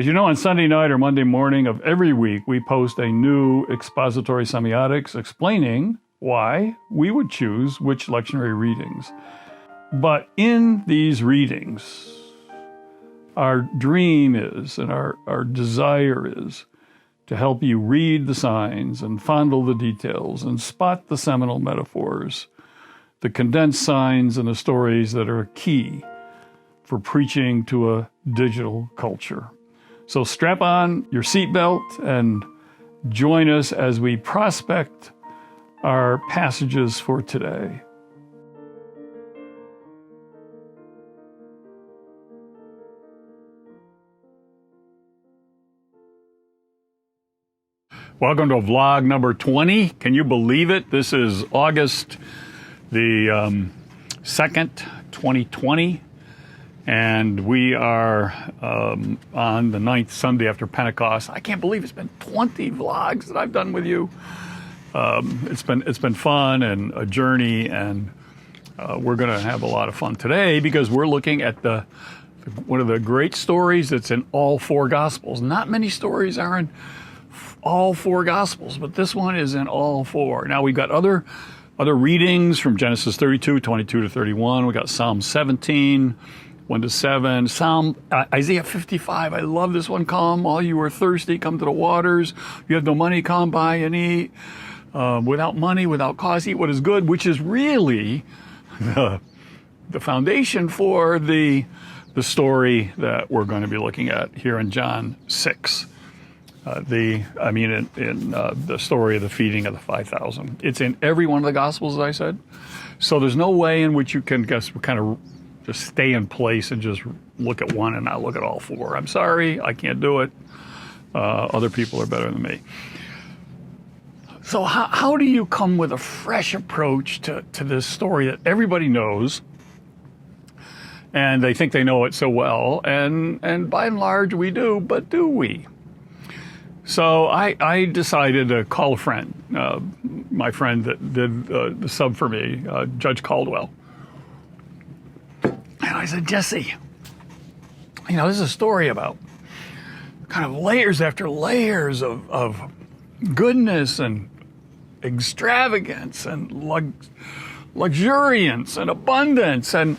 As you know, on Sunday night or Monday morning of every week, we post a new expository semiotics explaining why we would choose which lectionary readings. But in these readings, our dream is, and our desire is, to help you read the signs and fondle the details and spot the seminal metaphors, the condensed signs and the stories that are key for preaching to a digital culture. So strap on your seatbelt and join us as we prospect our passages for today. Welcome to vlog number 20. Can you believe it? This is August the 2nd, 2020. And we are on the 9th Sunday after Pentecost. I can't believe it's been 20 vlogs that I've done with you. It's been fun and a journey, and we're going to have a lot of fun today because we're looking at one of the great stories that's in all four Gospels. Not many stories are in all four Gospels, but this one is in all four. Now we've got other readings from Genesis 32, 22 to 31. We got Psalm 17. 1 to 7, Isaiah 55. I love this one. Come, all you are thirsty, come to the waters. You have no money, come buy and eat. Without money, without cause, eat what is good, which is really the foundation for the story that we're going to be looking at here in John 6. The story of the feeding of the 5,000. It's in every one of the Gospels, as I said. So there's no way in which you can kind of just stay in place and just look at one and not look at all four. I'm sorry, I can't do it. Other people are better than me. So how do you come with a fresh approach to this story that everybody knows, and they think they know it so well, and by and large we do, but do we? So I decided to call a friend, my friend that did the sub for me, Judge Caldwell. And I said, Jesse, this is a story about kind of layers after layers of goodness and extravagance and luxuriance and abundance. And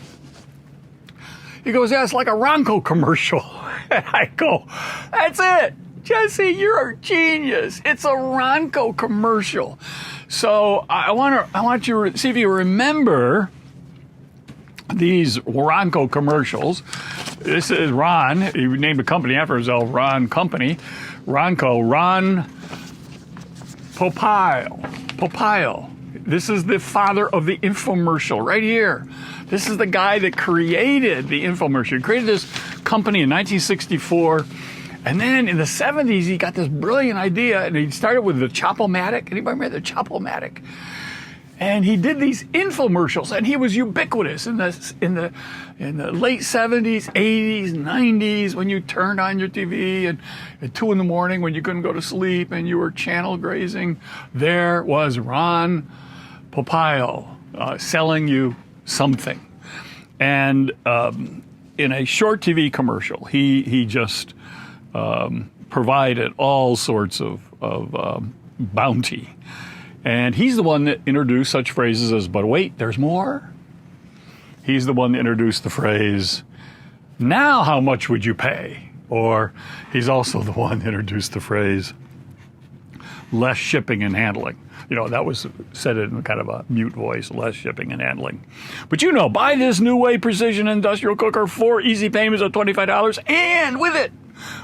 he goes, yeah, it's like a Ronco commercial. And I go, that's it. Jesse, you're a genius. It's a Ronco commercial. So I want you to see if you remember these Ronco commercials. This is Ron. He named a company after himself, Ron Company. Ronco, Ron Popeil. This is the father of the infomercial right here. This is the guy that created the infomercial. He created this company in 1964. And then in the 70s, he got this brilliant idea, and he started with the Chopomatic. Anybody remember the Chopomatic? And he did these infomercials, and he was ubiquitous in the late 70s, 80s, 90s, when you turned on your TV and at 2 a.m. when you couldn't go to sleep and you were channel grazing. There was Ron Popeil selling you something. And in a short TV commercial, he just provided all sorts of bounty. And he's the one that introduced such phrases as, but wait, there's more. He's the one that introduced the phrase, now how much would you pay? Or he's also the one that introduced the phrase, less shipping and handling. That was said in kind of a mute voice, less shipping and handling. But buy this New Way Precision Industrial Cooker, 4 easy payments of $25, and with it,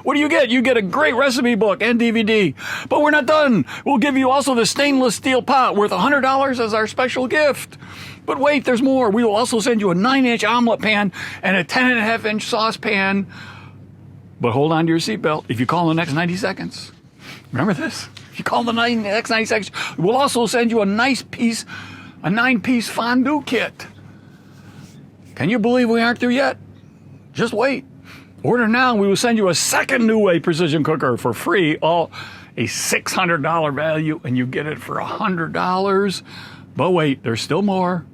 what do you get? You get a great recipe book and DVD. But we're not done. We'll give you also the stainless steel pot worth $100 as our special gift. But wait, there's more. We will also send you a 9-inch omelet pan and a 10.5-inch saucepan. But hold on to your seatbelt if you call in the next 90 seconds. Remember this? If you call in the next 90 seconds, we'll also send you a 9-piece fondue kit. Can you believe we aren't through yet? Just wait. Order now, and we will send you a second New Way Precision Cooker for free, all a $600 value, and you get it for $100. But wait, there's still more.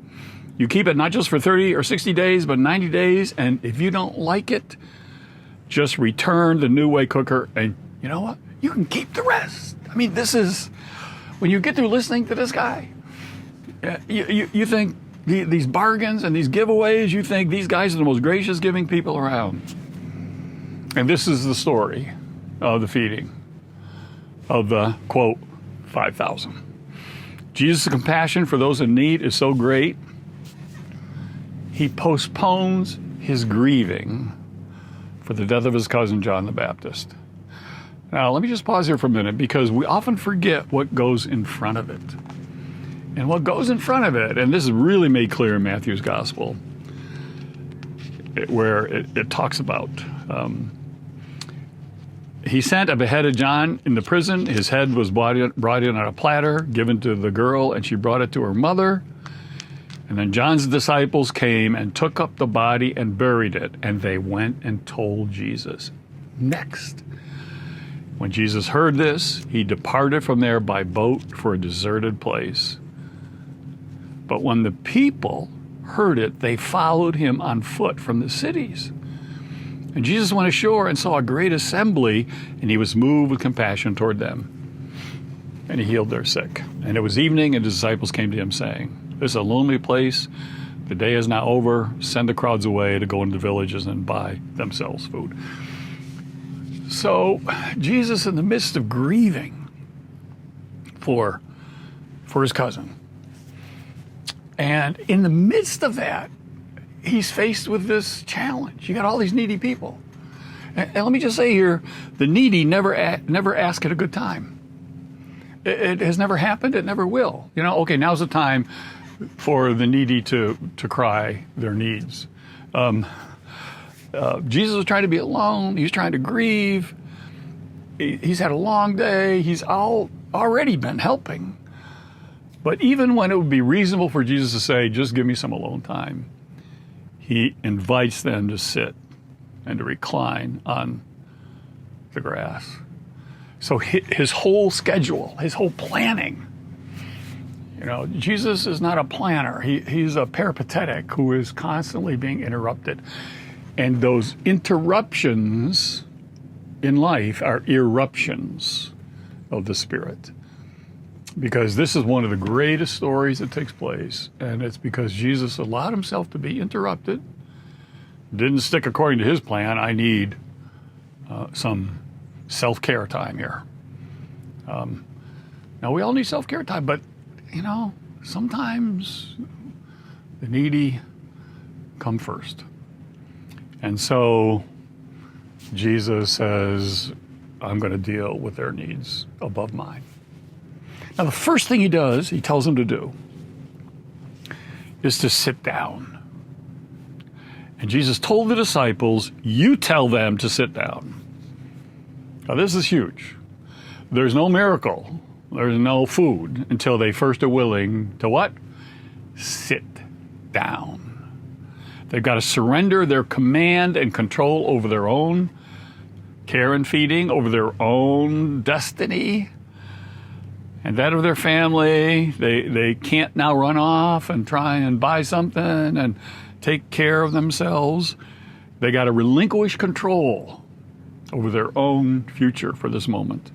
You keep it not just for 30 or 60 days, but 90 days, and if you don't like it, just return the new way cooker, and you know what? You can keep the rest. I mean, this is, when you get through listening to this guy, you think these bargains and these giveaways, you think these guys are the most gracious giving people around. And this is the story of the feeding of the, quote, 5,000. Jesus' compassion for those in need is so great, he postpones his grieving for the death of his cousin John the Baptist. Now, let me just pause here for a minute, because we often forget what goes in front of it. And what goes in front of it, and this is really made clear in Matthew's gospel, where it talks about, he sent a beheaded John in the prison. His head was brought in on a platter, given to the girl, and she brought it to her mother. And then John's disciples came and took up the body and buried it, and they went and told Jesus. Next, when Jesus heard this, he departed from there by boat for a deserted place. But when the people heard it, they followed him on foot from the cities. And Jesus went ashore and saw a great assembly, and he was moved with compassion toward them. And he healed their sick. And it was evening, and his disciples came to him, saying, "This is a lonely place. The day is now over. Send the crowds away to go into the villages and buy themselves food." So Jesus, in the midst of grieving for his cousin, and in the midst of that, he's faced with this challenge. You got all these needy people. And let me just say here, the needy never ask at a good time. It has never happened. It never will. You know, okay, now's the time for the needy to cry their needs. Jesus was trying to be alone. He's trying to grieve. He's had a long day. He's already been helping. But even when it would be reasonable for Jesus to say, just give me some alone time, he invites them to sit and to recline on the grass. So his whole schedule, his whole planning, you know, Jesus is not a planner. He's a peripatetic who is constantly being interrupted. And those interruptions in life are eruptions of the Spirit. Because this is one of the greatest stories that takes place, and it's because Jesus allowed himself to be interrupted, didn't stick according to his plan. I need some self-care time here. Now, we all need self-care time, but, you know, sometimes the needy come first. And so Jesus says, I'm going to deal with their needs above mine. Now, the first thing he does, he tells them to do, is to sit down. And Jesus told the disciples, you tell them to sit down. Now, this is huge. There's no miracle. There's no food until they first are willing to what? Sit down. They've got to surrender their command and control over their own care and feeding, over their own destiny, and that of their family. They can't now run off and try and buy something and take care of themselves. They got to relinquish control over their own future for this moment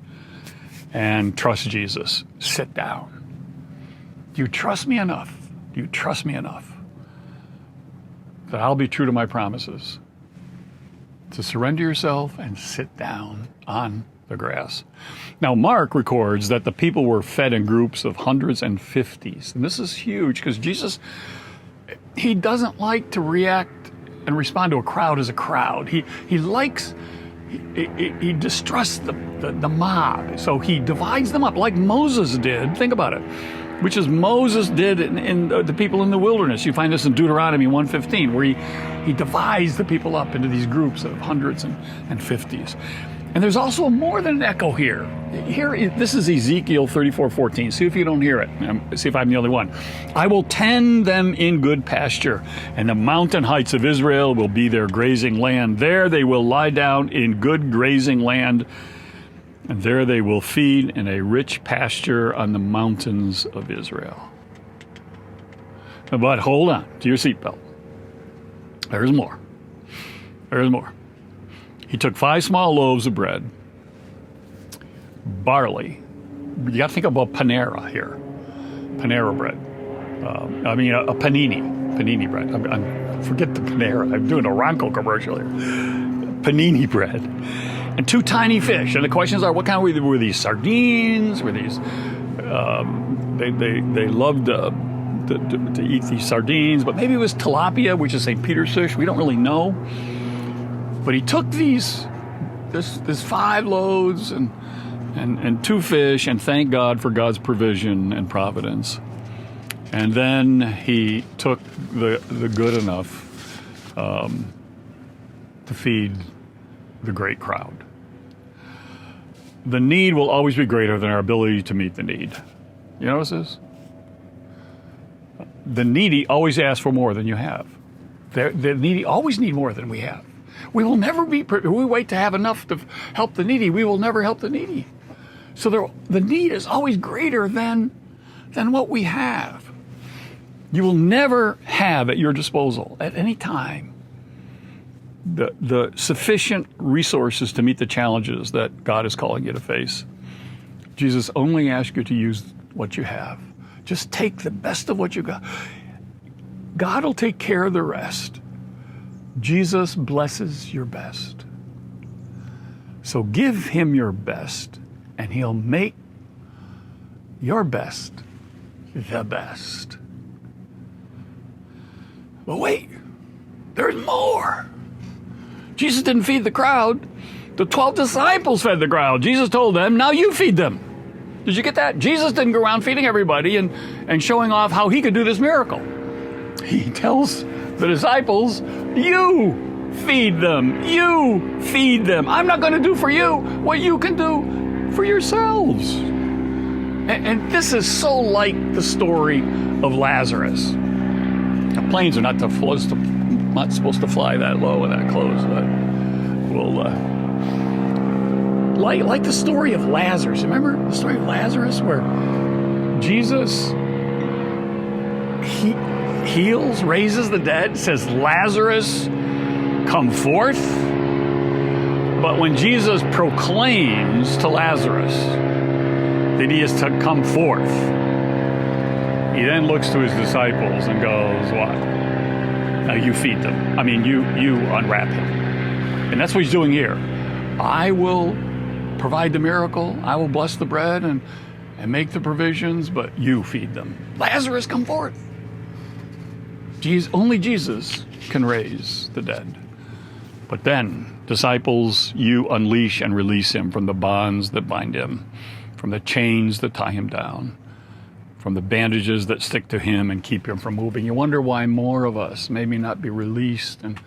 and trust Jesus. Sit down. Do you trust me enough? Do you trust me enough that I'll be true to my promises to surrender yourself and sit down on the grass? Now, Mark records that the people were fed in groups of hundreds and fifties. And this is huge because Jesus, he doesn't like to react and respond to a crowd as a crowd. He distrusts the mob. So he divides them up like Moses did. Think about it. Which is Moses did in the people in the wilderness. You find this in Deuteronomy 1:15, where he divides the people up into these groups of hundreds and fifties. And there's also more than an echo here. This is Ezekiel 34:14. See if you don't hear it. See if I'm the only one. I will tend them in good pasture, and the mountain heights of Israel will be their grazing land. There they will lie down in good grazing land, and there they will feed in a rich pasture on the mountains of Israel. But hold on to your seatbelt. There's more. There's more. He took 5 small loaves of bread, barley. You got to think about Panera here. Panera bread. A panini bread. Forget the Panera. I'm doing a Ronco commercial here. Panini bread. And 2 tiny fish. And the questions are, what kind were these? Sardines? Were these... They loved to eat these sardines, but maybe it was tilapia, which is St. Peter's fish. We don't really know. But he took this 5 loaves and 2 fish, and thank God for God's provision and providence. And then he took the good enough to feed the great crowd. The need will always be greater than our ability to meet the need. You notice this? The needy always ask for more than you have. The needy always need more than we have. We will never be, if we wait to have enough to help the needy, we will never help the needy. So the need is always greater than what we have. You will never have at your disposal at any time the sufficient resources to meet the challenges that God is calling you to face. Jesus only asks you to use what you have. Just take the best of what you got. God will take care of the rest. Jesus blesses your best. So give him your best, and he'll make your best the best. But wait, there's more. Jesus didn't feed the crowd. The 12 disciples fed the crowd. Jesus told them, now you feed them. Did you get that? Jesus didn't go around feeding everybody and showing off how he could do this miracle. He tells the disciples, you feed them. You feed them. I'm not going to do for you what you can do for yourselves. And this is so like the story of Lazarus. Now, planes are not supposed to fly that low and that close, but we'll like the story of Lazarus. Remember the story of Lazarus where Jesus heals, raises the dead, says, Lazarus, come forth. But when Jesus proclaims to Lazarus that he is to come forth, he then looks to his disciples and goes, what? Now you feed them. I mean, you unwrap him. And that's what he's doing here. I will provide the miracle. I will bless the bread and make the provisions, but you feed them. Lazarus, come forth. Only Jesus can raise the dead. But then, disciples, you unleash and release him from the bonds that bind him, from the chains that tie him down, from the bandages that stick to him and keep him from moving. You wonder why more of us may not be released and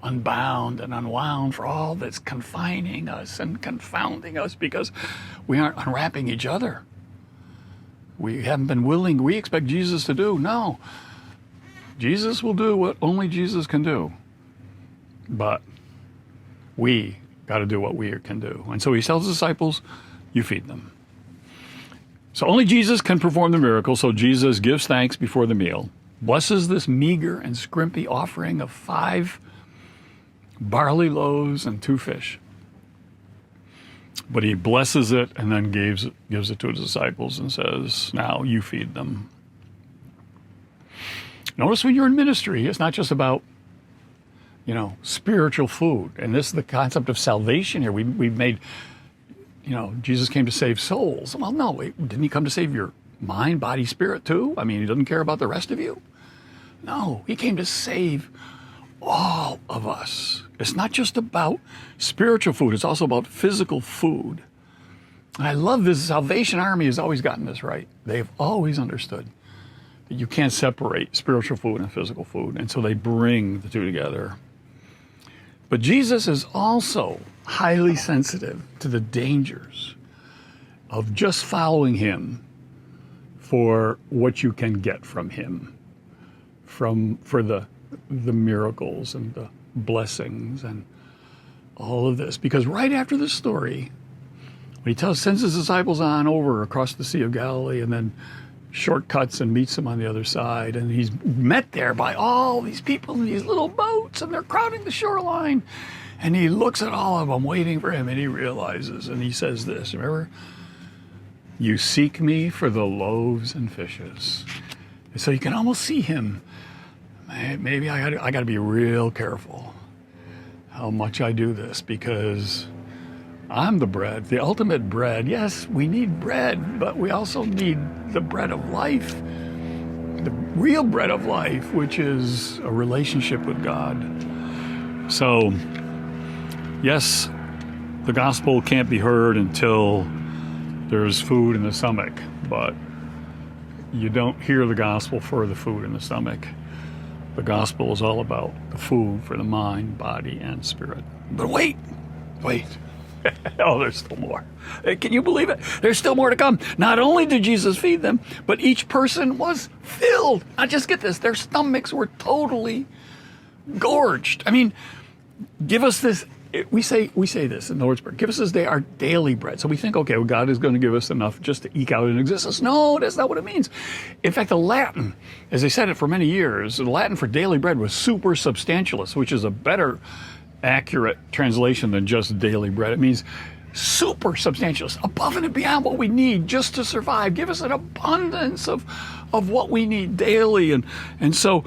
unbound and unwound for all that's confining us and confounding us, because we aren't unwrapping each other. We haven't been willing. We expect Jesus to do. No. Jesus will do what only Jesus can do. But we got to do what we can do. And so he tells the disciples, you feed them. So only Jesus can perform the miracle. So Jesus gives thanks before the meal, blesses this meager and scrimpy offering of 5 barley loaves and 2 fish. But he blesses it and then gives it to his disciples and says, now you feed them. Notice when you're in ministry, it's not just about, spiritual food. And this is the concept of salvation here. We've made, Jesus came to save souls. Well, no, didn't he come to save your mind, body, spirit too? I mean, he doesn't care about the rest of you? No, he came to save all of us. It's not just about spiritual food. It's also about physical food. And I love this. Salvation Army has always gotten this right. They've always understood that you can't separate spiritual food and physical food. And so they bring the two together. But Jesus is also highly sensitive to the dangers of just following him for what you can get from him, for the miracles and the blessings and all of this. Because right after this story, when he sends his disciples on over across the Sea of Galilee and then shortcuts and meets them on the other side, and he's met there by all these people in these little boats, and they're crowding the shoreline. And he looks at all of them waiting for him, and he realizes, and he says this, remember? You seek me for the loaves and fishes. And so you can almost see him. Maybe I got to be real careful how much I do this, because I'm the bread, the ultimate bread. Yes, we need bread, but we also need the bread of life, the real bread of life, which is a relationship with God. So, yes, the gospel can't be heard until there's food in the stomach, but you don't hear the gospel for the food in the stomach. The gospel is all about the food for the mind, body, and spirit. But wait. Oh, there's still more. Can you believe it? There's still more to come. Not only did Jesus feed them, but each person was filled. Now just get this, their stomachs were totally gorged. I mean, give us this, we say this in the Lord's Prayer, give us this day our daily bread. So we think, okay, well, God is going to give us enough just to eke out an existence. No, that's not what it means. In fact, the Latin, as they said it for many years, the Latin for daily bread was super substantialis, which is a better accurate translation than just daily bread. It means super substantialis, above and beyond what we need just to survive. Give us an abundance of what we need daily. And so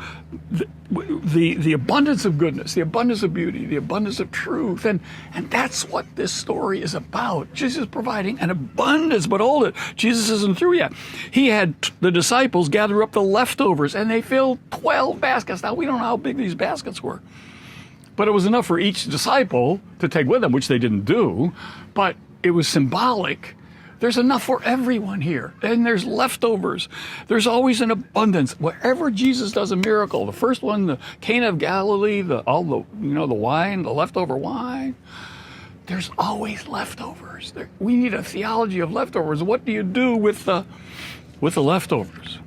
the abundance of goodness, the abundance of beauty, the abundance of truth, and that's what this story is about. Jesus providing an abundance, but hold it, Jesus isn't through yet. He had the disciples gather up the leftovers, and they filled 12 baskets. Now, we don't know how big these baskets were, but it was enough for each disciple to take with them, which they didn't do, but it was symbolic. There's enough for everyone here, and there's leftovers. There's always an abundance. Wherever Jesus does a miracle, the first one, the Cana of Galilee, the wine, the leftover wine, there's always leftovers. We need a theology of leftovers. What do you do with the leftovers?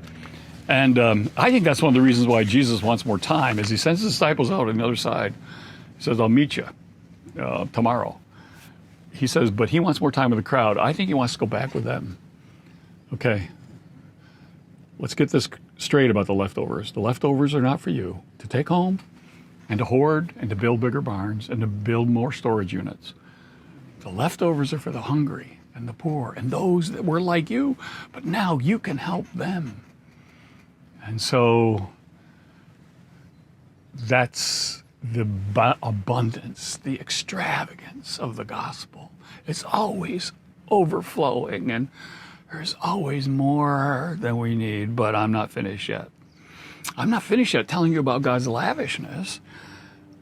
And I think that's one of the reasons why Jesus wants more time, is he sends his disciples out on the other side. He says, I'll meet you tomorrow. He says, but he wants more time with the crowd. I think he wants to go back with them. Okay, let's get this straight about the leftovers. The leftovers are not for you to take home and to hoard and to build bigger barns and to build more storage units. The leftovers are for the hungry and the poor and those that were like you, but now you can help them. And so that's the abundance, the extravagance of the gospel. It's always overflowing, and there's always more than we need, but I'm not finished yet. I'm not finished yet telling you about God's lavishness,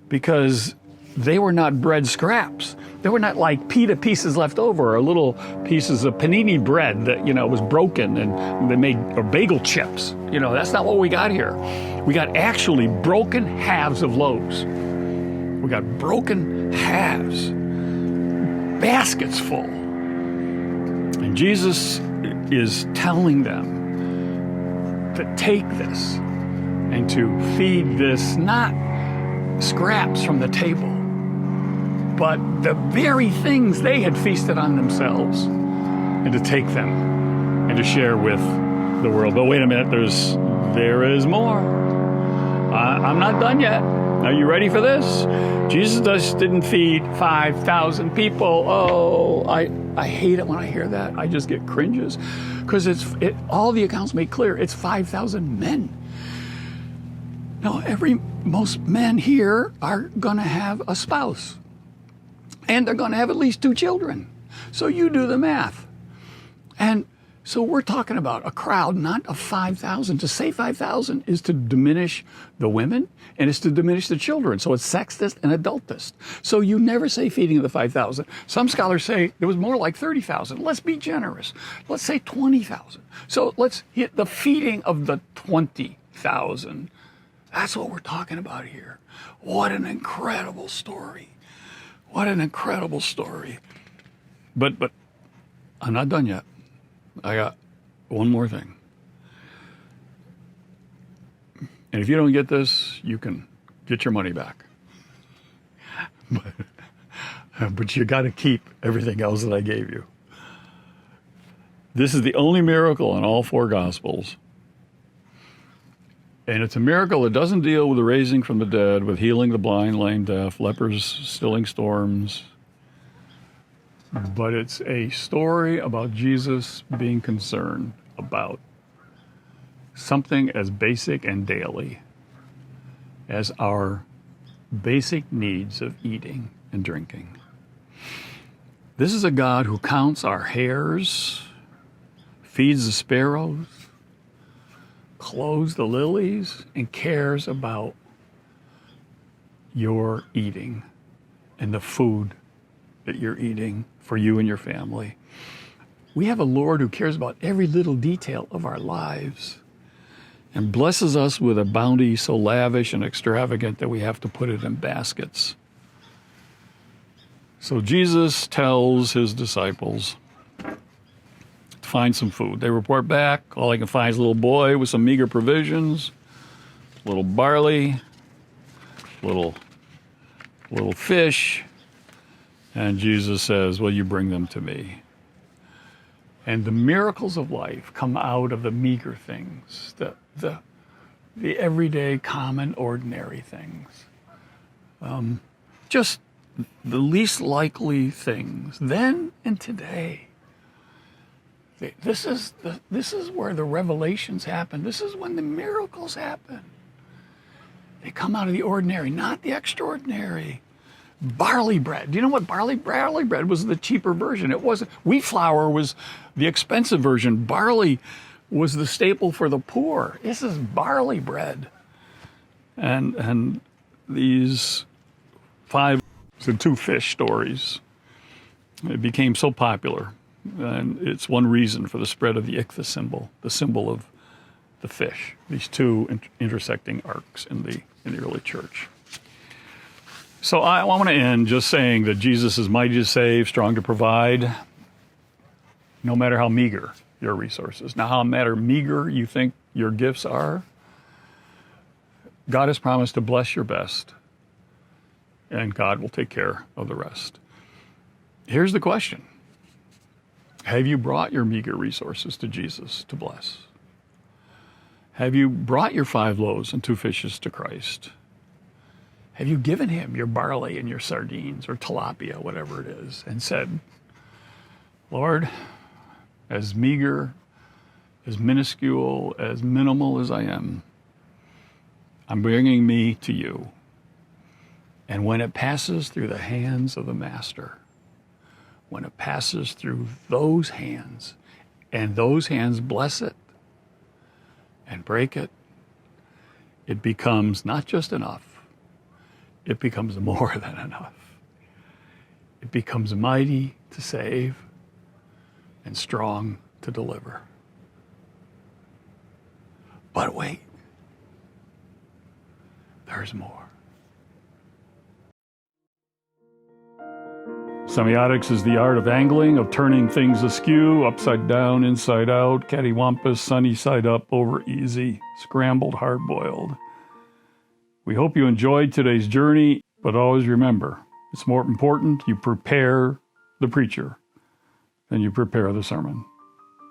because they were not bread scraps. They were not like pita pieces left over, or little pieces of panini bread that, was broken and they made, or bagel chips. That's not what we got here. We got actually broken halves of loaves. We got broken halves, baskets full. And Jesus is telling them to take this and to feed this, not scraps from the table, but the very things they had feasted on themselves, and to take them and to share with the world. But wait a minute, there is more. I'm not done yet. Are you ready for this? Jesus didn't feed 5,000 people. Oh, I hate it when I hear that. I just get cringes, because all the accounts make clear it's 5,000 men. Now, most men here are going to have a spouse, and they're going to have at least 2 children. So you do the math. And so we're talking about a crowd, not of 5,000. To say 5,000 is to diminish the women, and it's to diminish the children. So it's sexist and adultist. So you never say feeding the 5,000. Some scholars say it was more like 30,000. Let's be generous. Let's say 20,000. So let's hit the feeding of the 20,000. That's what we're talking about here. What an incredible story. What an incredible story. But I'm not done yet. I got one more thing. And if you don't get this, you can get your money back. But you got to keep everything else that I gave you. This is the only miracle in all 4 Gospels. And it's a miracle that doesn't deal with the raising from the dead, with healing the blind, lame, deaf, lepers, stilling storms. But it's a story about Jesus being concerned about something as basic and daily as our basic needs of eating and drinking. This is a God who counts our hairs, feeds the sparrows, clothes the lilies, and cares about your eating and the food that you're eating for you and your family. We have a Lord who cares about every little detail of our lives and blesses us with a bounty so lavish and extravagant that we have to put it in baskets. So Jesus tells his disciples to find some food. They report back. All they can find is a little boy with some meager provisions, little barley, little fish. And Jesus says, "Well, you bring them to me." And the miracles of life come out of the meager things, the everyday, common, ordinary things. Just the least likely things, then and today. This is where the revelations happen. This is when the miracles happen. They come out of the ordinary, not the extraordinary. Barley bread. Do you know what barley bread was? The cheaper version. It wasn't. Wheat flour was the expensive version. Barley was the staple for the poor. This is barley bread. And these 5 and 2 fish stories, it became so popular. And it's one reason for the spread of the ichthyos symbol, the symbol of the fish. These 2 intersecting arcs in the early church. So I want to end just saying that Jesus is mighty to save, strong to provide, no matter how meager your resources. Now, how meager you think your gifts are, God has promised to bless your best, and God will take care of the rest. Here's the question. Have you brought your meager resources to Jesus to bless? Have you brought your 5 loaves and 2 fishes to Christ? Have you given him your barley and your sardines or tilapia, whatever it is, and said, "Lord, as meager, as minuscule, as minimal as I am, I'm bringing me to you. And when it passes through the hands of the Master, when it passes through those hands, and those hands bless it and break it, it becomes not just enough, it becomes more than enough. It becomes mighty to save and strong to deliver. But wait, there's more. Semiotics is the art of angling, of turning things askew, upside down, inside out, cattywampus, sunny side up, over easy, scrambled, hard-boiled. We hope you enjoyed today's journey, but always remember, it's more important you prepare the preacher than you prepare the sermon.